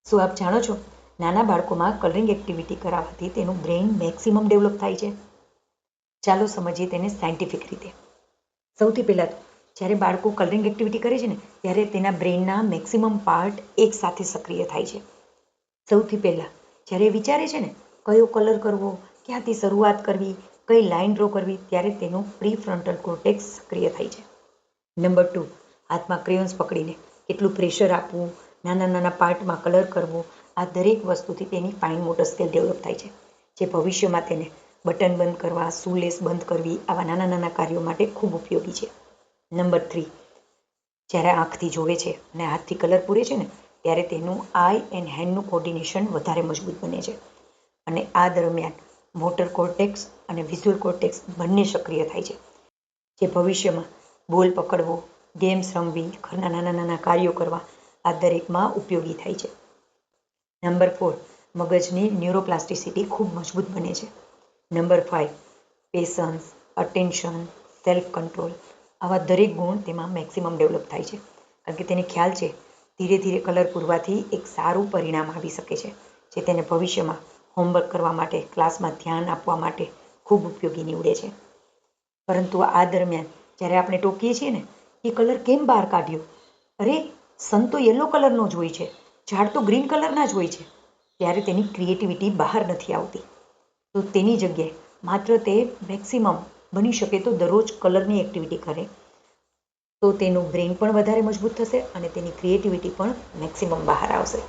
શું આપ જાણો છો નાના બાળકોમાં કલરિંગ એક્ટિવિટી કરાવવાથી તેનું બ્રેઇન મેક્સિમમ ડેવલપ થાય છે? ચાલો સમજીએ તેને સાયન્ટિફિક રીતે. સૌથી પહેલાં જ્યારે બાળકો કલરિંગ એક્ટિવિટી કરે છે ને ત્યારે તેના બ્રેઇનના મેક્સિમમ પાર્ટ એકસાથે સક્રિય થાય છે. સૌથી પહેલાં જ્યારે વિચારે છે ને કયો કલર કરવો, ક્યાંથી શરૂઆત કરવી, કઈ લાઇન ડ્રો કરવી, ત્યારે તેનું પ્રીફ્રન્ટલ કોર્ટેક્સ સક્રિય થાય છે. નંબર 2, હાથમાં ક્રેયોન્સ પકડીને કેટલું પ્રેશર આપવું, નાના નાના પાર્ટમાં કલર કરવો, આ દરેક વસ્તુથી તેની ફાઇન મોટર સ્કેલ ડેવલપ થાય છે, જે ભવિષ્યમાં તેને બટન બંધ કરવા, શૂલેસ બંધ કરવી, આવા નાના નાના કાર્યો માટે ખૂબ ઉપયોગી છે. નંબર 3, જ્યારે આંખથી જોવે છે અને હાથથી કલર પૂરે છે ને ત્યારે તેનું આઈ એન્ડ હેન્ડનું કોર્ડિનેશન વધારે મજબૂત બને છે અને આ દરમિયાન મોટર કોર્ટેક્સ અને વિઝ્યુઅલ કોર્ટેક્સ બંને સક્રિય થાય છે, જે ભવિષ્યમાં બોલ પકડવો, ગેમ્સ રમવી, ઘરના નાના નાના કાર્યો કરવા, આ દરેકમાં ઉપયોગી થાય છે. નંબર 4, મગજની ન્યુરોપ્લાસ્ટિસિટી ખૂબ મજબૂત બને છે. Number 5, patience, attention, self control, આવા દરેક ગુણ તેમાં મેક્સિમમ ડેવલપ થાય છે, કારણ કે તેને ખ્યાલ છે ધીરે ધીરે કલર પૂરવાથી એક સારું પરિણામ આવી શકે છે, જે તેને ભવિષ્યમાં હોમવર્ક કરવા માટે, ક્લાસમાં ધ્યાન આપવા માટે ખૂબ ઉપયોગી નીવડે છે. પરંતુ આ દરમિયાન જ્યારે આપણે ટોકીએ છીએ ને એ કલર કેમ બહાર કાઢ્યો, અરે સન તો યલો કલરનો જ હોય છે, ઝાડ તો ગ્રીન કલરના જ હોય છે, ત્યારે તેની ક્રિએટિવિટી બહાર નથી આવતી. તો તેની જગ્યાએ માત્ર તે મેક્સિમમ બની શકે તો દરરોજ કલરની એક્ટિવિટી કરે તો તેનું બ્રેઇન પણ વધારે મજબૂત થશે અને તેની ક્રિએટિવિટી પણ મેક્સિમમ બહાર આવશે.